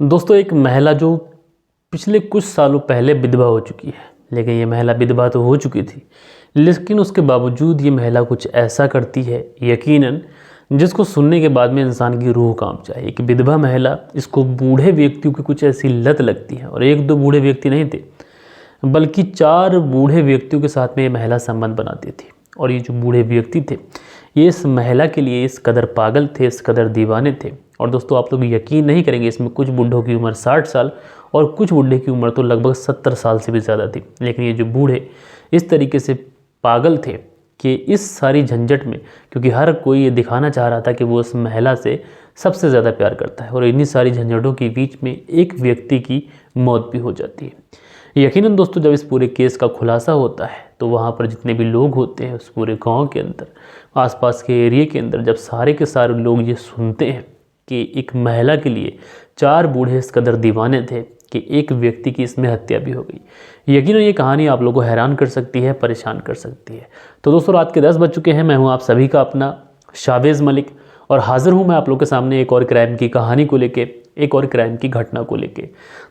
दोस्तों, एक महिला जो पिछले कुछ सालों पहले विधवा हो चुकी है, लेकिन ये महिला विधवा तो हो चुकी थी, लेकिन उसके बावजूद ये महिला कुछ ऐसा करती है यकीनन जिसको सुनने के बाद में इंसान की रूह कांप जाए। एक विधवा महिला, इसको बूढ़े व्यक्तियों की कुछ ऐसी लत लगती है, और एक दो बूढ़े व्यक्ति नहीं थे बल्कि 4 बूढ़े व्यक्तियों के साथ में ये महिला संबंध बनाती थी। और ये जो बूढ़े व्यक्ति थे, ये इस महिला के लिए इस कदर पागल थे, इस कदर दीवाने थे। और दोस्तों, आप लोग यकीन नहीं करेंगे, इसमें कुछ बूढ़ों की उम्र 60 साल और कुछ बूढ़े की उम्र तो लगभग 70 साल से भी ज़्यादा थी। लेकिन ये जो बूढ़े इस तरीके से पागल थे कि इस सारी झंझट में, क्योंकि हर कोई ये दिखाना चाह रहा था कि वो उस महिला से सबसे ज़्यादा प्यार करता है, और इन्हीं सारी झंझटों के बीच में एक व्यक्ति की मौत भी हो जाती है। यकीनन दोस्तों, जब इस पूरे केस का खुलासा होता है तो वहाँ पर जितने भी लोग होते हैं उस पूरे गांव के अंदर, आसपास के एरिया के अंदर, जब सारे के सारे लोग ये सुनते हैं कि एक महिला के लिए 4 बूढ़े इस कदर दीवाने थे कि एक व्यक्ति की इसमें हत्या भी हो गई, यकीनन ये कहानी आप लोगों को हैरान कर सकती है, परेशान कर सकती है। तो दोस्तों, रात के 10 बज चुके हैं। मैं हूँ आप सभी का अपना शावेज़ मलिक, और हाजिर हूँ मैं आप लोगों के सामने एक और क्राइम की कहानी को लेके, एक और क्राइम की घटना को लेके।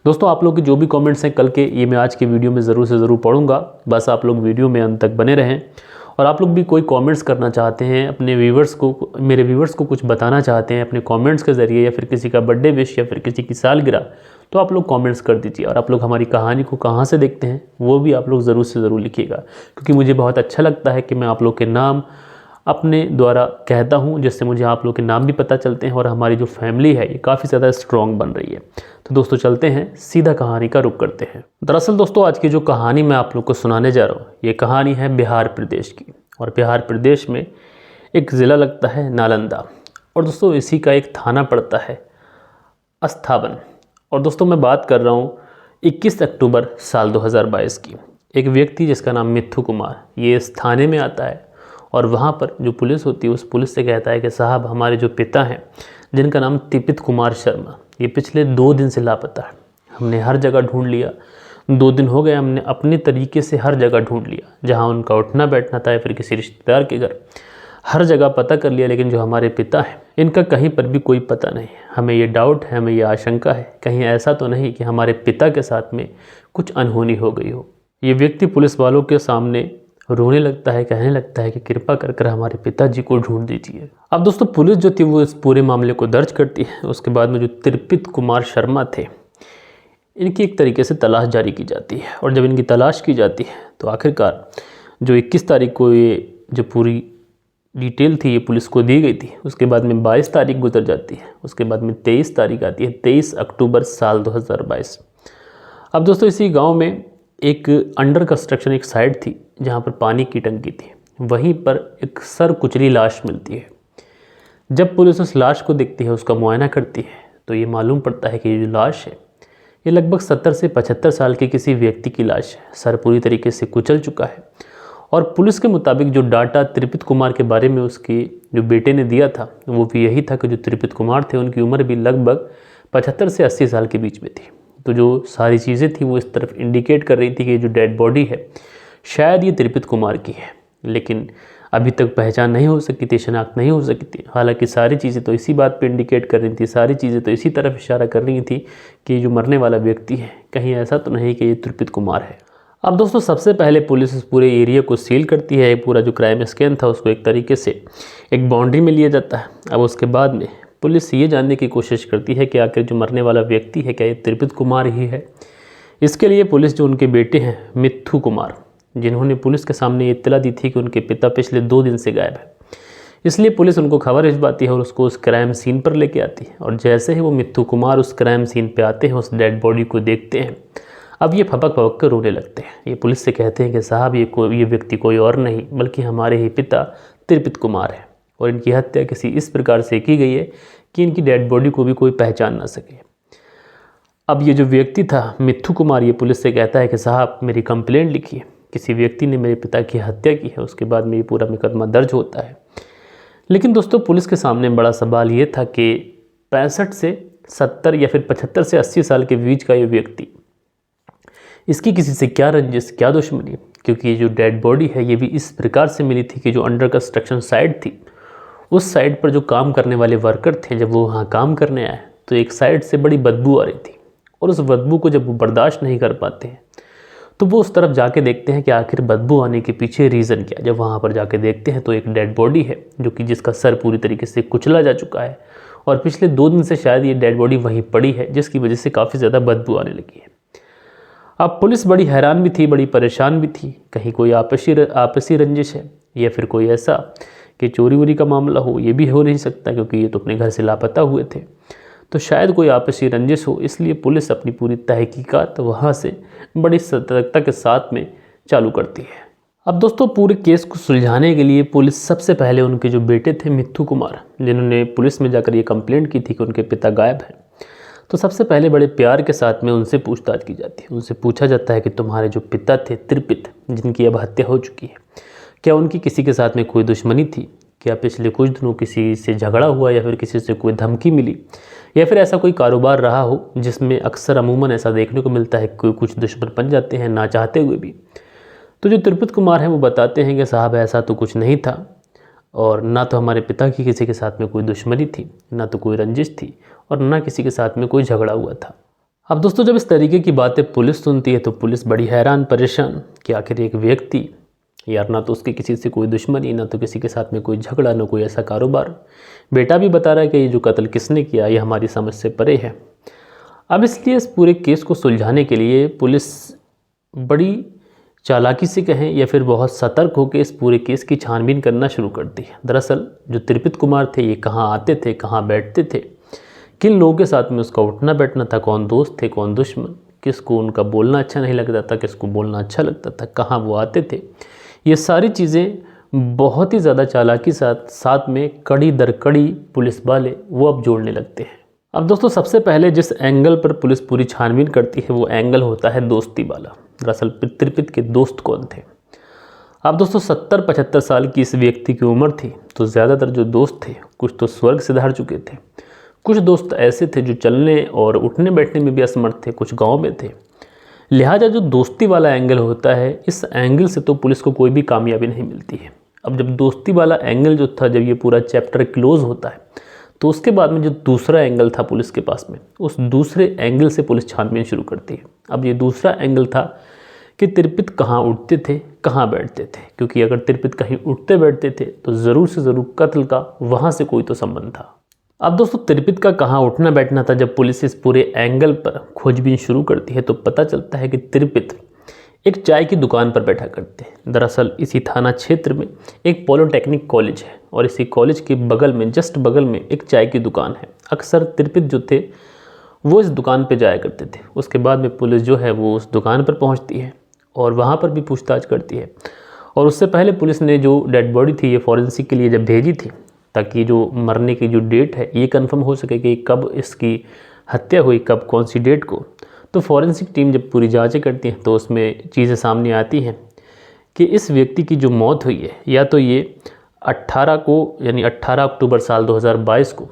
दोस्तों, आप लोग के जो भी कमेंट्स हैं कल के, ये मैं आज के वीडियो में ज़रूर से ज़रूर पढ़ूंगा। बस आप लोग वीडियो में अंत तक बने रहें। और आप लोग भी कोई कमेंट्स करना चाहते हैं अपने व्यूवर्स को, मेरे व्यूवर्स को कुछ बताना चाहते हैं अपने कमेंट्स के ज़रिए, या फिर किसी का बर्थडे विश या फिर किसी की सालगिरह, तो आप लोग कमेंट्स कर दीजिए। और आप लोग हमारी कहानी को कहाँ से देखते हैं वो भी आप लोग ज़रूर से ज़रूर लिखिएगा, क्योंकि मुझे बहुत अच्छा लगता है कि मैं आप लोग के नाम अपने द्वारा कहता हूं, जिससे मुझे आप लोग के नाम भी पता चलते हैं, और हमारी जो फैमिली है ये काफ़ी ज़्यादा स्ट्रॉन्ग बन रही है। तो दोस्तों, चलते हैं, सीधा कहानी का रुख करते हैं। दरअसल दोस्तों, आज की जो कहानी मैं आप लोग को सुनाने जा रहा हूँ, ये कहानी है बिहार प्रदेश की। और बिहार प्रदेश में एक ज़िला लगता है नालंदा, और दोस्तों इसी का एक थाना पड़ता है अस्थावन। और दोस्तों, मैं बात कर रहा हूँ 21 अक्टूबर साल 2022 की। एक व्यक्ति जिसका नाम मिथु कुमार, ये इस थाने में आता है, और वहाँ पर जो पुलिस होती है उस पुलिस से कहता है कि साहब, हमारे जो पिता हैं जिनका नाम तिपित कुमार शर्मा, ये पिछले 2 दिन से लापता है। हमने हर जगह ढूंढ लिया, 2 दिन हो गए, हमने अपने तरीके से हर जगह ढूंढ लिया, जहाँ उनका उठना बैठना था या फिर किसी रिश्तेदार के घर, हर जगह पता कर लिया, लेकिन जो हमारे पिता हैं इनका कहीं पर भी कोई पता नहीं। हमें ये डाउट है, हमें ये आशंका है, कहीं ऐसा तो नहीं कि हमारे पिता के साथ में कुछ अनहोनी हो गई हो। ये व्यक्ति पुलिस वालों के सामने रोने लगता है, कहने लगता है कि कृपा कर कर हमारे पिताजी को ढूंढ दीजिए। अब दोस्तों, पुलिस जो थी वो इस पूरे मामले को दर्ज करती है। उसके बाद में जो तिरपित कुमार शर्मा थे, इनकी एक तरीके से तलाश जारी की जाती है। और जब इनकी तलाश की जाती है तो आखिरकार जो 21 तारीख को ये जो पूरी डिटेल थी ये पुलिस को दी गई थी। उसके बाद में 22 तारीख गुजर जाती है। उसके बाद में 23 तारीख आती है, 23 अक्टूबर साल 2022। अब दोस्तों, इसी गाँव में एक अंडर कंस्ट्रक्शन एक साइट थी जहाँ पर पानी की टंकी थी। वहीं पर एक सर कुचली लाश मिलती है। जब पुलिस उस लाश को देखती है, उसका मुआयना करती है, तो ये मालूम पड़ता है कि ये जो लाश है ये लगभग 70 से 75 साल के किसी व्यक्ति की लाश है। सर पूरी तरीके से कुचल चुका है। और पुलिस के मुताबिक जो डाटा तिरपित कुमार के बारे में उसके जो बेटे ने दिया था वो भी यही था कि जो तिरपित कुमार थे उनकी उम्र भी लगभग 75 से 80 साल के बीच में थी। तो जो सारी चीज़ें थी वो इस तरफ इंडिकेट कर रही थी कि जो डेड बॉडी है शायद ये तिरपित कुमार की है, लेकिन अभी तक पहचान नहीं हो सकी थी, शनाख्त नहीं हो सकी थी। हालांकि सारी चीज़ें तो इसी बात पे इंडिकेट कर रही थी, सारी चीज़ें तो इसी तरफ इशारा कर रही थी कि जो मरने वाला व्यक्ति है कहीं ऐसा तो नहीं कि ये तिरपित कुमार है। अब दोस्तों, सबसे पहले पुलिस इस पूरे एरिया को सील करती है। पूरा जो क्राइम स्कैन था उसको एक तरीके से एक बाउंड्री में लिया जाता है। अब उसके बाद में पुलिस ये जानने की कोशिश करती है कि आखिर जो मरने वाला व्यक्ति है क्या ये तिरपित कुमार ही है। इसके लिए पुलिस जो उनके बेटे हैं मिथु कुमार, जिन्होंने पुलिस के सामने इत्तला दी थी कि उनके पिता पिछले 2 दिन से गायब है, इसलिए पुलिस उनको खबर भिजवाती है और उसको उस क्राइम सीन पर लेके आती है। और जैसे ही वो मिथु कुमार उस क्राइम सीन पे आते हैं, उस डेड बॉडी को देखते हैं, अब ये फपक फपक कर रोने लगते हैं। ये पुलिस से कहते हैं कि साहब, ये व्यक्ति कोई और नहीं बल्कि हमारे ही पिता तिरपित कुमार है, और इनकी हत्या किसी इस प्रकार से की गई है कि इनकी डेड बॉडी को भी कोई पहचान ना सके। अब ये जो व्यक्ति था मिथु कुमार, ये पुलिस से कहता है कि साहब, मेरी कंप्लेंट लिखिए, किसी व्यक्ति ने मेरे पिता की हत्या की है। उसके बाद में ये पूरा मुकदमा दर्ज होता है। लेकिन दोस्तों, पुलिस के सामने बड़ा सवाल ये था कि 65 से 70 या फिर 75 से 80 साल के बीच का ये व्यक्ति, इसकी किसी से क्या रंजिश, क्या दुश्मनी, क्योंकि ये जो डेड बॉडी है ये भी इस प्रकार से मिली थी कि जो अंडर कंस्ट्रक्शन साइट थी, उस साइट पर जो काम करने वाले वर्कर थे, जब वो वहाँ काम करने आए तो एक साइड से बड़ी बदबू आ रही थी और उस बदबू को जब वो बर्दाश्त नहीं कर पाते हैं तो वो उस तरफ जाके देखते हैं कि आखिर बदबू आने के पीछे रीज़न क्या है। जब वहाँ पर जाके देखते हैं तो एक डेड बॉडी है जो कि जिसका सर पूरी तरीके से कुचला जा चुका है और पिछले 2 दिन से शायद ये डेड बॉडी वहीं पड़ी है, जिसकी वजह से काफ़ी ज़्यादा बदबू आने लगी है। अब पुलिस बड़ी हैरान भी थी, बड़ी परेशान भी थी, कहीं कोई आपसी रंजिश है या फिर कोई ऐसा कि चोरी वोरी का मामला हो, ये भी हो नहीं सकता क्योंकि ये तो अपने घर से लापता हुए थे। तो शायद कोई आपसी रंजिश हो, इसलिए पुलिस अपनी पूरी तहकीकात वहाँ से बड़ी सतर्कता के साथ में चालू करती है। अब दोस्तों पूरे केस को सुलझाने के लिए पुलिस सबसे पहले उनके जो बेटे थे मिथु कुमार, जिन्होंने पुलिस में जाकर ये कंप्लेंट की थी कि उनके पिता गायब हैं, तो सबसे पहले बड़े प्यार के साथ में उनसे पूछताछ की जाती है। उनसे पूछा जाता है कि तुम्हारे जो पिता थे त्रिपित, जिनकी अब हत्या हो चुकी है, क्या उनकी किसी के साथ में कोई दुश्मनी थी? क्या पिछले कुछ दिनों किसी से झगड़ा हुआ या फिर किसी से कोई धमकी मिली या फिर ऐसा कोई कारोबार रहा हो जिसमें अक्सर अमूमन ऐसा देखने को मिलता है कि कुछ दुश्मन बन जाते हैं ना चाहते हुए भी। तो जो त्रिपित कुमार हैं वो बताते हैं कि साहब ऐसा तो कुछ नहीं था और ना तो हमारे पिता की किसी के साथ में कोई दुश्मनी थी, ना तो कोई रंजिश थी और ना किसी के साथ में कोई झगड़ा हुआ था। अब दोस्तों जब इस तरीके की बातें पुलिस सुनती है तो पुलिस बड़ी हैरान परेशान कि आखिर एक व्यक्ति यार ना तो उसके किसी से कोई दुश्मनी, ना तो किसी के साथ में कोई झगड़ा, ना कोई ऐसा कारोबार, बेटा भी बता रहा है कि ये जो कत्ल किसने किया ये हमारी समझ से परे है। अब इसलिए इस पूरे केस को सुलझाने के लिए पुलिस बड़ी चालाकी से कहें या फिर बहुत सतर्क होकर इस पूरे केस की छानबीन करना शुरू करती है। दरअसल जो त्रिपित कुमार थे ये कहाँ आते थे, कहाँ बैठते थे, किन लोगों के साथ में उसका उठना बैठना था, कौन दोस्त थे कौन दुश्मन, किसको उनका बोलना अच्छा नहीं लगता था, किसको बोलना अच्छा लगता था, कहाँ वो आते थे, ये सारी चीज़ें बहुत ही ज़्यादा चालाकी साथ में कड़ी दर कड़ी पुलिस वाले वो अब जोड़ने लगते हैं। अब दोस्तों सबसे पहले जिस एंगल पर पुलिस पूरी छानबीन करती है वो एंगल होता है दोस्ती वाला। दरअसल त्रिपित के दोस्त कौन थे? अब दोस्तों 70-75 साल की इस व्यक्ति की उम्र थी, तो ज़्यादातर जो दोस्त थे कुछ तो स्वर्ग से धार चुके थे, कुछ दोस्त ऐसे थे जो चलने और उठने बैठने में भी असमर्थ थे, कुछ गाँव में थे। लिहाजा जो दोस्ती वाला एंगल होता है इस एंगल से तो पुलिस को कोई भी कामयाबी नहीं मिलती है। अब जब दोस्ती वाला एंगल जो था, जब ये पूरा चैप्टर क्लोज होता है तो उसके बाद में जो दूसरा एंगल था पुलिस के पास में, उस दूसरे एंगल से पुलिस छानबीन शुरू करती है। अब ये दूसरा एंगल था कि त्रिपित कहाँ उठते थे, कहाँ बैठते थे, क्योंकि अगर त्रिपित कहीं उठते बैठते थे तो ज़रूर से ज़रूर कत्ल का वहाँ से कोई तो संबंध था। अब दोस्तों त्रिपित का कहाँ उठना बैठना था, जब पुलिस इस पूरे एंगल पर खोजबीन शुरू करती है तो पता चलता है कि त्रिपित एक चाय की दुकान पर बैठा करते हैं। दरअसल इसी थाना क्षेत्र में एक पॉलिटेक्निक कॉलेज है और इसी कॉलेज के बगल में, जस्ट बगल में एक चाय की दुकान है। अक्सर त्रिपित जो थे वो इस दुकान पर जाया करते थे। उसके बाद में पुलिस जो है वो उस दुकान पर पहुँचती है और वहाँ पर भी पूछताछ करती है। और उससे पहले पुलिस ने जो डेड बॉडी थी ये फॉरेंसिक के लिए जब भेजी थी, ताकि जो मरने की जो डेट है ये कंफर्म हो सके कि कब इसकी हत्या हुई, कब कौन सी डेट को, तो फॉरेंसिक टीम जब पूरी जांचें करती है तो उसमें चीज़ें सामने आती हैं कि इस व्यक्ति की जो मौत हुई है या तो ये 18 को यानी 18 अक्टूबर साल 2022 को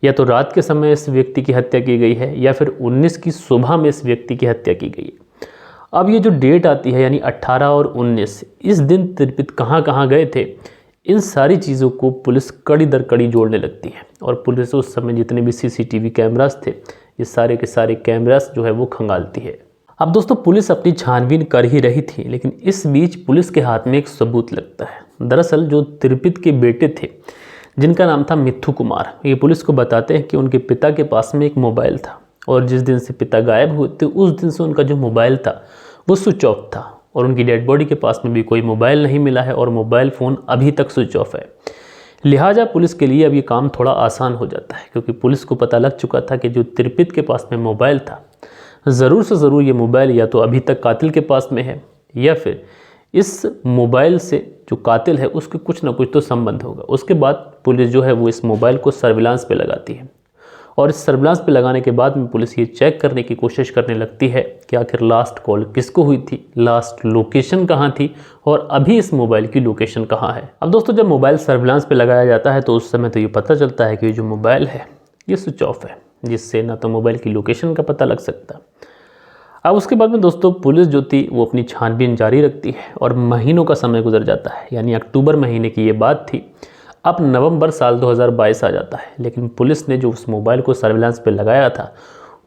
या तो रात के समय इस व्यक्ति की हत्या की गई है या फिर 19 की सुबह में इस व्यक्ति की हत्या की गई है। अब ये जो डेट आती है यानी 18 और 19, इस दिन त्रिपित कहाँ कहाँ गए थे, इन सारी चीज़ों को पुलिस कड़ी दर कड़ी जोड़ने लगती है। और पुलिस उस समय जितने भी सीसीटीवी कैमरास थे ये सारे के सारे कैमरास जो है वो खंगालती है। अब दोस्तों पुलिस अपनी छानबीन कर ही रही थी, लेकिन इस बीच पुलिस के हाथ में एक सबूत लगता है। दरअसल जो त्रिपित के बेटे थे जिनका नाम था मिथु कुमार, ये पुलिस को बताते हैं कि उनके पिता के पास में एक मोबाइल था और जिस दिन से पिता गायब हुए थे उस दिन से उनका जो मोबाइल था वो स्विच ऑफ था और उनकी डेड बॉडी के पास में भी कोई मोबाइल नहीं मिला है और मोबाइल फ़ोन अभी तक स्विच ऑफ है। लिहाजा पुलिस के लिए अब ये काम थोड़ा आसान हो जाता है, क्योंकि पुलिस को पता लग चुका था कि जो त्रिपित के पास में मोबाइल था ज़रूर से ज़रूर ये मोबाइल या तो अभी तक कातिल के पास में है या फिर इस मोबाइल से जो कातिल है उसके कुछ ना कुछ तो संबंध होगा। उसके बाद पुलिस जो है वो इस मोबाइल को सर्विलांस पे लगाती है और इस सर्विलांस पे लगाने के बाद में पुलिस ये चेक करने की कोशिश करने लगती है कि आखिर लास्ट कॉल किसको हुई थी, लास्ट लोकेशन कहाँ थी और अभी इस मोबाइल की लोकेशन कहाँ है। अब दोस्तों जब मोबाइल सर्विलांस पे लगाया जाता है तो उस समय तो ये पता चलता है कि जो मोबाइल है ये स्विच ऑफ है, जिससे ना तो मोबाइल की लोकेशन का पता लग सकता। अब उसके बाद में दोस्तों पुलिस जो थी वो अपनी छानबीन जारी रखती है और महीनों का समय गुजर जाता है, यानी अक्टूबर महीने की ये बात थी। अब नवंबर साल 2022 आ जाता है, लेकिन पुलिस ने जो उस मोबाइल को सर्विलांस पे लगाया था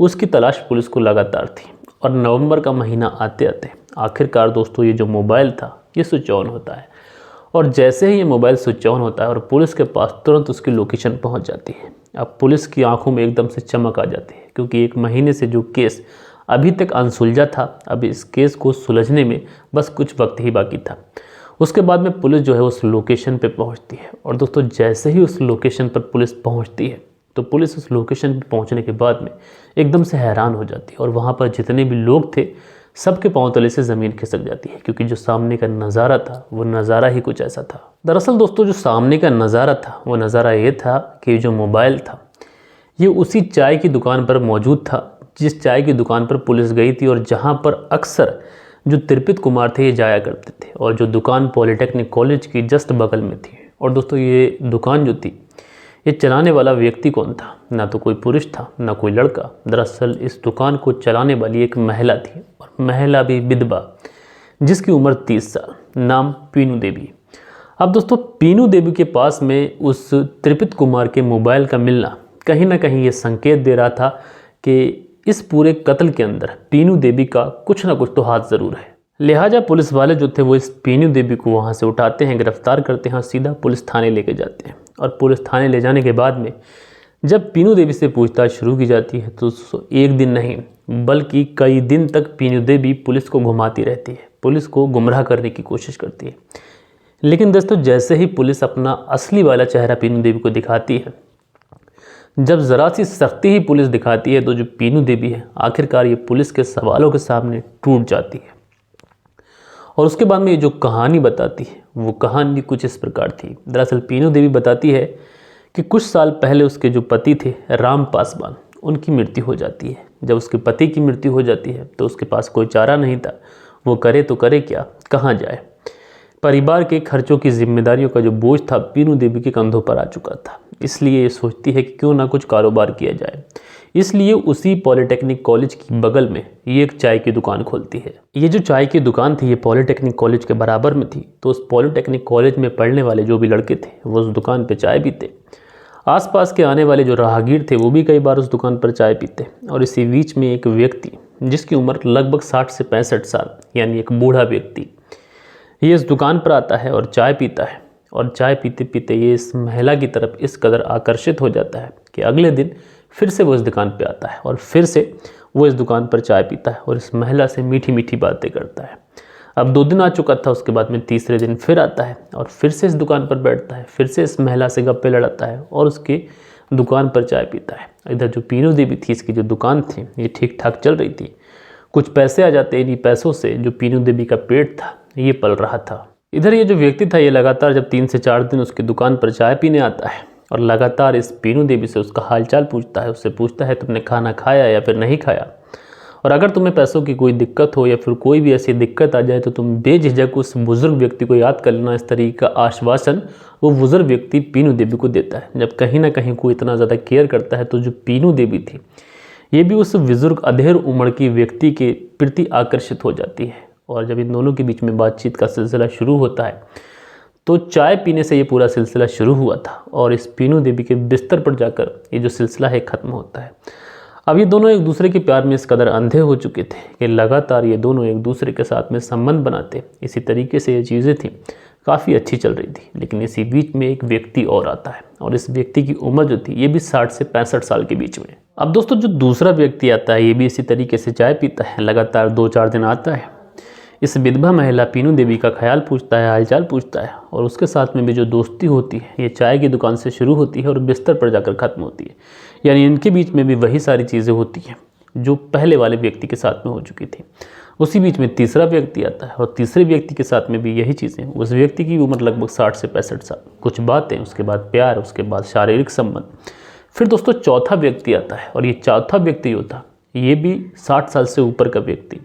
उसकी तलाश पुलिस को लगातार थी। और नवंबर का महीना आते आते आखिरकार दोस्तों ये जो मोबाइल था ये स्विच ऑन होता है। और जैसे ही ये मोबाइल स्विच ऑन होता है और पुलिस के पास तुरंत उसकी लोकेशन पहुंच जाती है। अब पुलिस की आंखों में एकदम से चमक आ जाती है, क्योंकि एक महीने से जो केस अभी तक अनसुलझा था, अब इस केस को सुलझने में बस कुछ वक्त ही बाकी था। उसके बाद में पुलिस जो है उस लोकेशन पे पहुंचती है। और दोस्तों जैसे ही उस लोकेशन पर पुलिस पहुंचती है तो पुलिस उस लोकेशन पे पहुंचने के बाद में एकदम से हैरान हो जाती है। और वहाँ पर जितने भी लोग थे सबके पांव तले से ज़मीन खिसक जाती है, क्योंकि जो सामने का नज़ारा था वो नज़ारा ही कुछ ऐसा था। दरअसल दोस्तों जो सामने का नज़ारा था वो नज़ारा ये था कि जो मोबाइल था ये उसी चाय की दुकान पर मौजूद था जिस चाय की दुकान पर पुलिस गई थी, और जहाँ पर अक्सर जो त्रिपित कुमार थे ये जाया करते थे, और जो दुकान पॉलिटेक्निक कॉलेज की जस्ट बगल में थी। और दोस्तों ये दुकान जो थी ये चलाने वाला व्यक्ति कौन था? ना तो कोई पुरुष था ना कोई लड़का। दरअसल इस दुकान को चलाने वाली एक महिला थी, और महिला भी विधवा, जिसकी उम्र 30 साल, नाम पीनू देवी। अब दोस्तों पीनू देवी के पास में उस त्रिपित कुमार के मोबाइल का मिलना कहीं ना कहीं ये संकेत दे रहा था कि इस पूरे कत्ल के अंदर पीनू देवी का कुछ ना कुछ तो हाथ ज़रूर है। लिहाजा पुलिस वाले जो थे वो इस पीनू देवी को वहाँ से उठाते हैं, गिरफ्तार करते हैं, सीधा पुलिस थाने लेके जाते हैं। और पुलिस थाने ले जाने के बाद में जब पीनू देवी से पूछताछ शुरू की जाती है तो एक दिन नहीं बल्कि कई दिन तक पीनू देवी पुलिस को घुमाती रहती है, पुलिस को गुमराह करने की कोशिश करती है। लेकिन दोस्तों जैसे ही पुलिस अपना असली वाला चेहरा पीनू देवी को दिखाती है, जब ज़रा सी सख्ती ही पुलिस दिखाती है, तो जो पीनू देवी है आखिरकार ये पुलिस के सवालों के सामने टूट जाती है। और उसके बाद में ये जो कहानी बताती है वो कहानी कुछ इस प्रकार थी। दरअसल पीनू देवी बताती है कि कुछ साल पहले उसके जो पति थे राम पासवान, उनकी मृत्यु हो जाती है। जब उसके पति की मृत्यु हो जाती है तो उसके पास कोई चारा नहीं था, वो करे तो करे क्या, कहाँ जाए। परिवार के खर्चों की जिम्मेदारियों का जो बोझ था पीनू देवी के कंधों पर आ चुका था। इसलिए ये सोचती है कि क्यों ना कुछ कारोबार किया जाए। इसलिए उसी पॉलिटेक्निक कॉलेज की बगल में ये एक चाय की दुकान खोलती है। ये जो चाय की दुकान थी ये पॉलिटेक्निक कॉलेज के बराबर में थी, तो उस पॉलिटेक्निक कॉलेज में पढ़ने वाले जो भी लड़के थे वो उस दुकान पर चाय पीते। आसपास के आने वाले जो राहगीर थे वो भी कई बार उस दुकान पर चाय पीते। और इसी बीच में एक व्यक्ति जिसकी उम्र लगभग 60 से 65 साल, यानी एक बूढ़ा व्यक्ति, ये इस दुकान पर आता है और चाय पीता है। और चाय पीते पीते ये इस महिला की तरफ इस कदर आकर्षित हो जाता है कि अगले दिन फिर से वो इस दुकान पे आता है और फिर से वो इस दुकान पर चाय पीता है और इस महिला से मीठी मीठी बातें करता है। अब 2 दिन आ चुका था, उसके बाद में तीसरे दिन फिर आता है और फिर से इस दुकान पर बैठता है, फिर से इस महिला से गप्पे लड़ाता है और उसकी दुकान पर चाय पीता है। इधर जो पीनू देवी थी, इसकी जो दुकान थी ये ठीक ठाक चल रही थी, कुछ पैसे आ जाते, इन्हीं पैसों से जो पीनू देवी का पेट था ये पल रहा था। इधर ये जो व्यक्ति था ये लगातार जब 3 से 4 दिन उसकी दुकान पर चाय पीने आता है और लगातार इस पीनू देवी से उसका हालचाल पूछता है, उससे पूछता है तुमने खाना खाया या फिर नहीं खाया, और अगर तुम्हें पैसों की कोई दिक्कत हो या फिर कोई भी ऐसी दिक्कत आ जाए तो तुम बेझिझक उस बुजुर्ग व्यक्ति को याद कर लेना। इस तरीके का आश्वासन वो बुजुर्ग व्यक्ति पीनू देवी को देता है। जब कहीं ना कहीं कोई इतना ज़्यादा केयर करता है तो जो पीनू देवी थी ये भी उस बुजुर्ग अधेड़ उम्र की व्यक्ति के प्रति आकर्षित हो जाती है। और जब इन दोनों के बीच में बातचीत का सिलसिला शुरू होता है तो चाय पीने से ये पूरा सिलसिला शुरू हुआ था और इस पीनू देवी के बिस्तर पर जाकर ये जो सिलसिला है ख़त्म होता है। अब ये दोनों एक दूसरे के प्यार में इस कदर अंधे हो चुके थे कि लगातार ये दोनों एक दूसरे के साथ में संबंध बनाते। इसी तरीके से ये चीज़ें थी, काफ़ी अच्छी चल रही थी। लेकिन इसी बीच में एक व्यक्ति और आता है और इस व्यक्ति की उम्र जो थी ये भी 60 से 65 साल के बीच में। अब दोस्तों जो दूसरा व्यक्ति आता है ये भी इसी तरीके से चाय पीता है, लगातार 2-4 दिन आता है, इस विधवा महिला पीनू देवी का ख्याल पूछता है, हालचाल पूछता है और उसके साथ में भी जो दोस्ती होती है ये चाय की दुकान से शुरू होती है और बिस्तर पर जाकर ख़त्म होती है। यानी इनके बीच में भी वही सारी चीज़ें होती हैं जो पहले वाले व्यक्ति के साथ में हो चुकी थी। उसी बीच में तीसरा व्यक्ति आता है और तीसरे व्यक्ति के साथ में भी यही चीज़ें। उस व्यक्ति की उम्र लगभग 60 से 65 साल, कुछ बातें, उसके बाद प्यार, उसके बाद शारीरिक संबंध। फिर दोस्तों चौथा व्यक्ति आता है और ये चौथा व्यक्ति जो था ये भी 60 साल से ऊपर का व्यक्ति,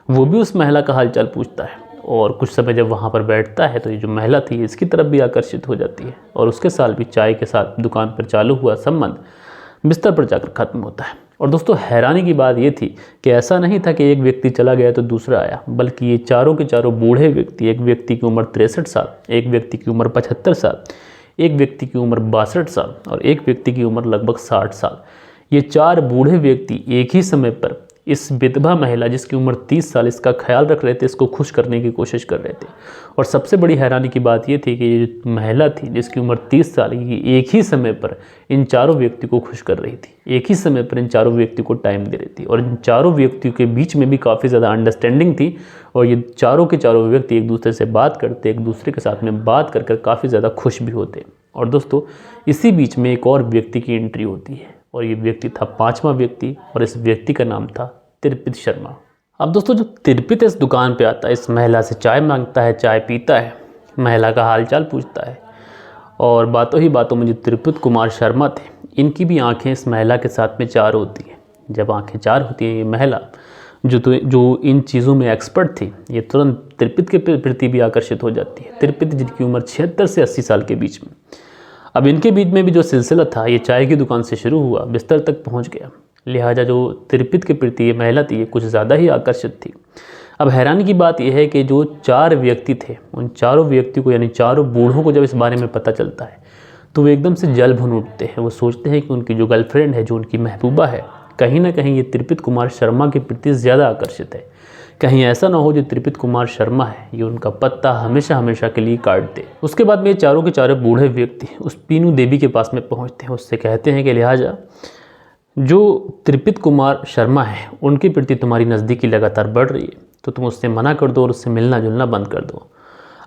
वो भी उस महिला का हालचाल पूछता है और कुछ समय जब वहाँ पर बैठता है तो ये जो महिला थी इसकी तरफ भी आकर्षित हो जाती है और उसके साथ भी चाय के साथ दुकान पर चालू हुआ संबंध बिस्तर पर जाकर ख़त्म होता है। और दोस्तों हैरानी की बात ये थी कि ऐसा नहीं था कि एक व्यक्ति चला गया तो दूसरा आया, बल्कि ये चारों के चारों बूढ़े व्यक्ति, एक व्यक्ति की उम्र 63 साल, एक व्यक्ति की उम्र 75 साल, एक व्यक्ति की उम्र 62 साल और एक व्यक्ति की उम्र लगभग 60 साल। ये 4 बूढ़े व्यक्ति एक ही समय पर इस विधवा महिला जिसकी उम्र 30 साल इसका ख्याल रख रहे थे, इसको खुश करने की कोशिश कर रहे थे। और सबसे बड़ी हैरानी की बात ये थी कि ये जो महिला थी जिसकी उम्र 30 साल की, एक ही समय पर इन चारों व्यक्ति को खुश कर रही थी, एक ही समय पर इन चारों व्यक्ति को टाइम दे रही थी। और इन चारों व्यक्तियों के बीच में भी काफ़ी ज़्यादा अंडरस्टैंडिंग थी और ये चारों के चारों व्यक्ति एक दूसरे से बात करते, एक दूसरे के साथ में बात कर काफ़ी ज़्यादा खुश भी होते। और दोस्तों इसी बीच में एक और व्यक्ति की एंट्री होती है और ये व्यक्ति था 5वां व्यक्ति और इस व्यक्ति का नाम था तिरपित शर्मा। अब दोस्तों जब तिरपित इस दुकान पे आता है, इस महिला से चाय मांगता है, चाय पीता है, महिला का हालचाल पूछता है और बातों ही बातों में जो तिरपित कुमार शर्मा थे, इनकी भी आंखें इस महिला के साथ में चार होती हैं। जब आंखें चार होती हैं, ये महिला जो इन चीज़ों में एक्सपर्ट थी, ये तुरंत तिरपित के प्रति भी आकर्षित हो जाती है। तिरपित जिनकी उम्र 76 से 80 साल के बीच में। अब इनके बीच में भी जो सिलसिला था ये चाय की दुकान से शुरू हुआ, बिस्तर तक पहुंच गया। लिहाजा जो तिरपित के प्रति ये महिला थी ये कुछ ज़्यादा ही आकर्षित थी। अब हैरानी की बात यह है कि जो 4 व्यक्ति थे, उन चारों व्यक्ति को यानी चारों बूढ़ों को जब इस बारे में पता चलता है तो वो एकदम से जल भुन उठते हैं। वो सोचते हैं कि उनकी जो गर्लफ्रेंड है, जो उनकी महबूबा है, कहीं ना कहीं ये तिरपित कुमार शर्मा के प्रति ज़्यादा आकर्षित है। कहीं ऐसा ना हो जो तिरपित कुमार शर्मा है ये उनका पत्ता हमेशा हमेशा के लिए काट दे। उसके बाद में ये चारों के चारों बूढ़े व्यक्ति उस पीनू देवी के पास में पहुंचते हैं। उससे कहते हैं कि लिहाजा जो तिरपित कुमार शर्मा है उनके प्रति तुम्हारी नज़दीकी लगातार बढ़ रही है, तो तुम उससे मना कर दो और उससे मिलना जुलना बंद कर दो।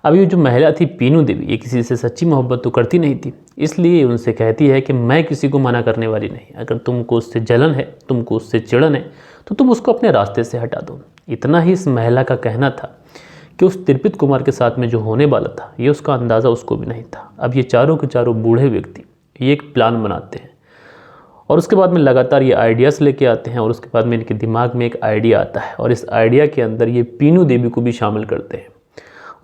अब ये जो महिला थी पीनू देवी, ये किसी से सच्ची मोहब्बत तो करती नहीं थी, इसलिए उनसे कहती है कि मैं किसी को मना करने वाली नहीं। अगर तुमको उससे जलन है, तुमको उससे चिड़न है, तो तुम उसको अपने रास्ते से हटा दो। इतना ही इस महिला का कहना था कि उस तिरपित कुमार के साथ में जो होने वाला था ये उसका अंदाज़ा उसको भी नहीं था। अब ये चारों के चारों बूढ़े व्यक्ति ये एक प्लान बनाते हैं और उसके बाद में लगातार ये आइडियाज़ लेके आते हैं और उसके बाद में इनके दिमाग में एक आइडिया आता है और इस आइडिया के अंदर ये पीनू देवी को भी शामिल करते हैं।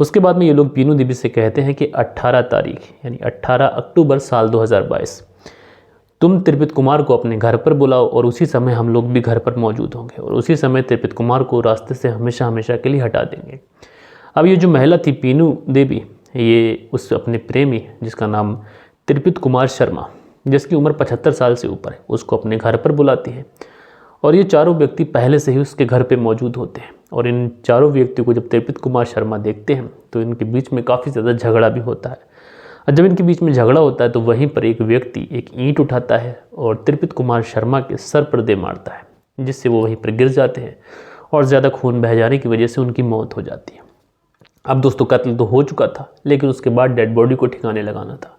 उसके बाद में ये लोग पीनू देवी से कहते हैं कि 18 तारीख यानी 18 अक्टूबर साल 2022 तुम तिरपित कुमार को अपने घर पर बुलाओ और उसी समय हम लोग भी घर पर मौजूद होंगे और उसी समय तिरपित कुमार को रास्ते से हमेशा हमेशा के लिए हटा देंगे। अब ये जो महिला थी पीनू देवी, ये उस अपने प्रेमी जिसका नाम तिरपित कुमार शर्मा, जिसकी उम्र 75 साल से ऊपर है, उसको अपने घर पर बुलाती है और ये चारों व्यक्ति पहले से ही उसके घर पे मौजूद होते हैं। और इन चारों व्यक्तियों को जब तिरपित कुमार शर्मा देखते हैं तो इनके बीच में काफ़ी ज़्यादा झगड़ा भी होता है। और जब इनके बीच में झगड़ा होता है तो वहीं पर एक व्यक्ति एक ईंट उठाता है और तिरपित कुमार शर्मा के सर पर दे मारता है, जिससे वो वहीं पर गिर जाते हैं और ज़्यादा खून बह जाने की वजह से उनकी मौत हो जाती है। अब दोस्तों कत्ल तो हो चुका था, लेकिन उसके बाद डेड बॉडी को ठिकाने लगाना था।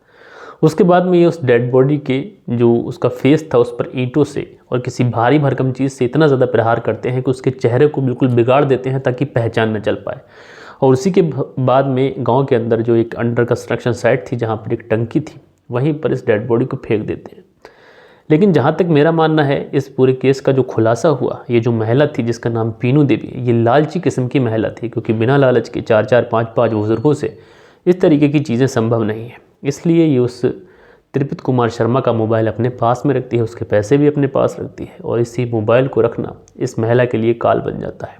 उसके बाद में ये उस डेड बॉडी के जो उसका फेस था उस पर ईंटों से और किसी भारी भरकम चीज़ से इतना ज़्यादा प्रहार करते हैं कि उसके चेहरे को बिल्कुल बिगाड़ देते हैं ताकि पहचान न चल पाए। और उसी के बाद में गांव के अंदर जो एक अंडर कंस्ट्रक्शन साइट थी जहां पर एक टंकी थी, वहीं पर इस डेड बॉडी को फेंक देते हैं। लेकिन जहाँ तक मेरा मानना है इस पूरे केस का जो खुलासा हुआ, ये जो महिला थी जिसका नाम पीनू देवी, ये लालची किस्म की महिला थी, क्योंकि बिना लालच के 4-4, 5-5 बुजुर्गों से इस तरीके की चीज़ें संभव नहीं है। इसलिए ये उस तिरपित कुमार शर्मा का मोबाइल अपने पास में रखती है, उसके पैसे भी अपने पास रखती है और इसी मोबाइल को रखना इस महिला के लिए काल बन जाता है।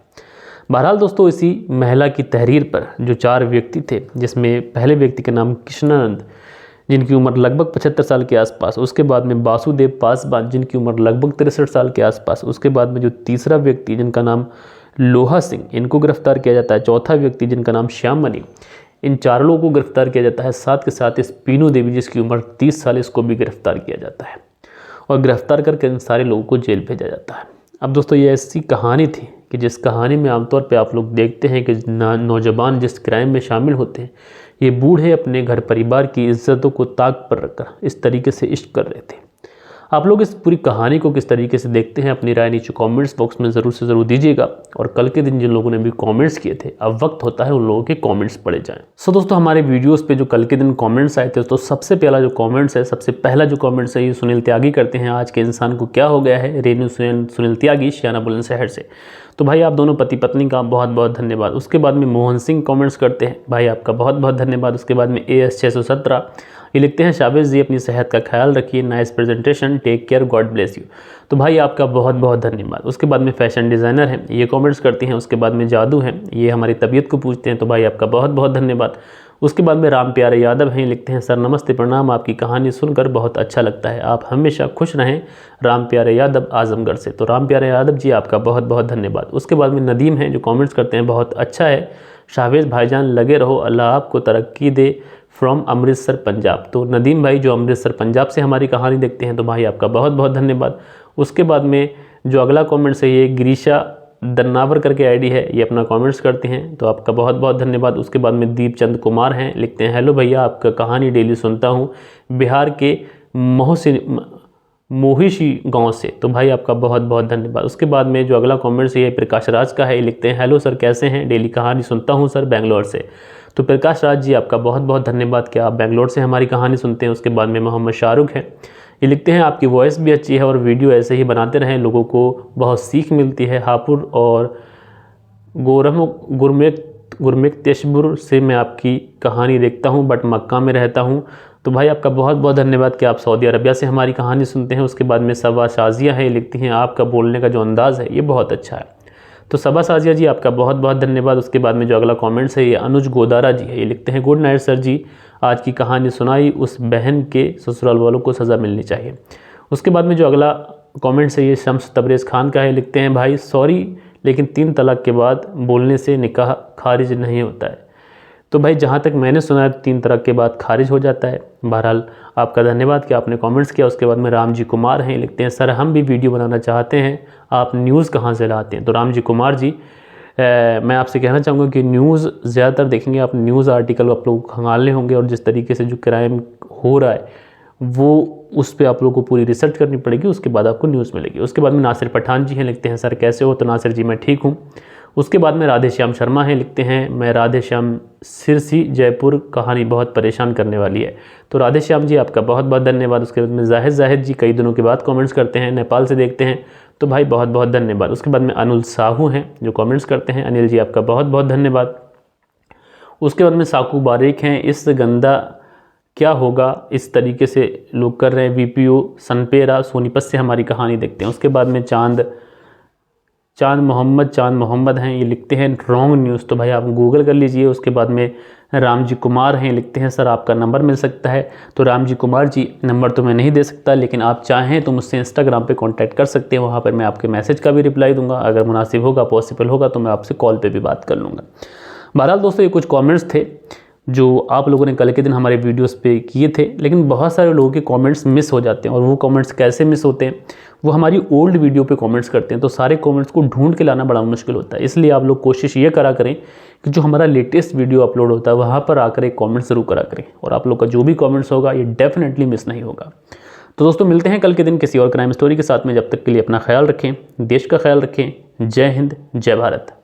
बहरहाल दोस्तों, इसी महिला की तहरीर पर जो 4 व्यक्ति थे, जिसमें पहले व्यक्ति का नाम कृष्णानंद जिनकी उम्र लगभग 75 साल के आसपास, उसके बाद में वासुदेव पासवान जिनकी उम्र लगभग 63 साल के आसपास, उसके बाद में जो तीसरा व्यक्ति जिनका नाम लोहा सिंह, इनको गिरफ्तार किया जाता है। चौथा व्यक्ति जिनका नाम श्याम मनी, इन 4 लोगों को गिरफ्तार किया जाता है। साथ के साथ इस पीनू देवी जिसकी उम्र 30 साल, इसको भी गिरफ्तार किया जाता है और गिरफ्तार करके इन सारे लोगों को जेल भेजा जाता है। अब दोस्तों, ये ऐसी कहानी थी कि जिस कहानी में आमतौर पे आप लोग देखते हैं कि नौजवान जिस क्राइम में शामिल होते हैं, ये बूढ़े अपने घर परिवार की इज्जतों को ताक पर रखकर इस तरीके से इश्क कर रहे थे। आप लोग इस पूरी कहानी को किस तरीके से देखते हैं, अपनी राय नीचे कमेंट्स बॉक्स में ज़रूर से ज़रूर दीजिएगा। और कल के दिन जिन लोगों ने भी कमेंट्स किए थे, अब वक्त होता है उन लोगों के कमेंट्स पढ़े जाएं। सो दोस्तों, हमारे वीडियोस पे जो कल के दिन कमेंट्स आए थे, तो सबसे पहला जो कमेंट्स है, सबसे पहला जो कमेंट्स है, ये सुनील त्यागी करते हैं। आज के इंसान को क्या हो गया है, रेनू सुनील त्यागी, शियाना बुलंदशहर से। तो भाई आप दोनों पति पत्नी का बहुत बहुत धन्यवाद। उसके बाद में मोहन सिंह कमेंट्स करते हैं, भाई आपका बहुत बहुत धन्यवाद। उसके बाद में AS 617 ये लिखते हैं, शाबाश जी, अपनी सेहत का ख्याल रखिए, nice presentation, take care, God bless you. तो भाई आपका बहुत बहुत धन्यवाद। उसके बाद में फैशन डिज़ाइनर हैं, ये कमेंट्स करती हैं। उसके बाद में जादू हैं, ये हमारी तबीयत को पूछते हैं, तो भाई आपका बहुत बहुत धन्यवाद। उसके बाद में राम प्यारे यादव हैं, लिखते हैं सर नमस्ते प्रणाम, आपकी कहानी सुनकर बहुत अच्छा लगता है, आप हमेशा खुश रहें, राम प्यारे यादव आजमगढ़ से। तो राम प्यारे यादव जी आपका बहुत बहुत धन्यवाद। उसके बाद में नदीम हैं जो कमेंट्स करते हैं बहुत अच्छा है, शाहवेज भाईजान लगे रहो, अल्लाह आपको तरक्की दे, फ्रॉम अमृतसर पंजाब। तो नदीम भाई जो अमृतसर पंजाब से हमारी कहानी देखते हैं, तो भाई आपका बहुत बहुत धन्यवाद। उसके बाद में जो अगला कमेंट्स है ये गिरीशा दन्नावर करके आईडी है, ये अपना कमेंट्स करते हैं, तो आपका बहुत बहुत धन्यवाद। उसके बाद में दीप चंद कुमार हैं, लिखते हैं हेलो भैया, आपका कहानी डेली सुनता हूँ बिहार के मोहिशी गांव से। तो भाई आपका बहुत बहुत धन्यवाद। उसके बाद में जो अगला कमेंट्स है ये प्रकाश राज का है, लिखते हैं हेलो सर कैसे हैं, डेली कहानी सुनता हूँ सर बेंगलोर से। तो प्रकाश राज जी आपका बहुत बहुत धन्यवाद कि आप बेंगलोर से हमारी कहानी सुनते हैं। उसके बाद में मोहम्मद शाहरुख हैं, ये लिखते हैं आपकी वॉइस भी अच्छी है और वीडियो ऐसे ही बनाते रहें, लोगों को बहुत सीख मिलती है। हापुड़ और गुरमेक्तेश्वर से मैं आपकी कहानी देखता हूं बट मक्का में रहता हूं। तो भाई आपका बहुत बहुत धन्यवाद कि आप सऊदी अरबिया से हमारी कहानी सुनते हैं। उसके बाद में सबा शाजिया है, लिखती हैं आपका बोलने का जो अंदाज़ है ये बहुत अच्छा है। तो सबा शाजिया जी आपका बहुत बहुत धन्यवाद। उसके बाद में जो अगला कमेंट्स है ये अनुज गोदारा जी है, ये लिखते हैं गुड नाइट सर जी, आज की कहानी सुनाई, उस बहन के ससुराल वालों को सज़ा मिलनी चाहिए। उसके बाद में जो अगला कमेंट्स है ये शम्स तबरेज़ खान का है, लिखते हैं भाई सॉरी लेकिन 3 तलाक के बाद बोलने से निकाह खारिज नहीं होता है। तो भाई जहाँ तक मैंने सुना है 3 तलाक के बाद खारिज हो जाता है। बहरहाल आपका धन्यवाद कि आपने कमेंट्स किया। उसके बाद में राम जी कुमार हैं, लिखते हैं सर हम भी वीडियो बनाना चाहते हैं, आप न्यूज़ कहाँ से लाते हैं। तो राम जी कुमार जी मैं आपसे कहना चाहूँगा कि न्यूज़ ज़्यादातर देखेंगे आप, न्यूज़ आर्टिकल आप लोग खंगालने होंगे और जिस तरीके से जो क्राइम हो रहा है वो उस पर आप लोगों को पूरी रिसर्च करनी पड़ेगी, उसके बाद आपको न्यूज़ मिलेगी। उसके बाद में नासिर पठान जी हैं, लिखते हैं सर कैसे हो। तो नासिर जी मैं ठीक हूँ। उसके बाद में राधे श्याम शर्मा हैं, लिखते हैं मैं राधे श्याम सिरसी जयपुर, कहानी बहुत परेशान करने वाली है। तो राधे श्याम जी आपका बहुत बहुत धन्यवाद। उसके बाद में जाहिद जी कई दिनों के बाद कमेंट्स करते हैं, नेपाल से देखते हैं, तो भाई बहुत बहुत धन्यवाद। उसके बाद में अनुल साहू हैं जो कमेंट्स करते हैं, अनिल जी आपका बहुत बहुत धन्यवाद। उसके बाद में साकू बारीक हैं, इस गंदा क्या होगा इस तरीके से लोग कर रहे हैं, वीपीओ सनपेरा सोनीपत से हमारी कहानी देखते हैं। उसके बाद में चांद मोहम्मद हैं, ये लिखते हैं रॉन्ग न्यूज़। तो भाई आप गूगल कर लीजिए। उसके बाद में राम जी कुमार हैं, लिखते हैं सर आपका नंबर मिल सकता है। तो राम जी कुमार जी नंबर तो मैं नहीं दे सकता, लेकिन आप चाहें तो मुझसे इंस्टाग्राम पे कांटेक्ट कर सकते हैं, वहाँ पर मैं आपके मैसेज का भी रिप्लाई दूंगा, अगर मुनासिब होगा पॉसिबल होगा तो मैं आपसे कॉल पे भी बात कर लूँगा। बहरहाल दोस्तों ये कुछ कमेंट्स थे जो आप लोगों ने कल के दिन हमारे वीडियोस पे किए थे, लेकिन बहुत सारे लोगों के कमेंट्स मिस हो जाते हैं। और वो कमेंट्स कैसे मिस होते हैं, वो हमारी ओल्ड वीडियो पे कमेंट्स करते हैं, तो सारे कमेंट्स को ढूंढ के लाना बड़ा मुश्किल होता है। इसलिए आप लोग कोशिश ये करा करें कि जो हमारा लेटेस्ट वीडियो अपलोड होता है वहाँ पर आकर एक कॉमेंट ज़रूर करा करें, और आप लोग का जो भी कॉमेंट्स होगा ये डेफिनेटली मिस नहीं होगा। तो दोस्तों मिलते हैं कल के दिन किसी और क्राइम स्टोरी के साथ में। जब तक के लिए अपना ख्याल रखें, देश का ख्याल रखें। जय हिंद, जय भारत।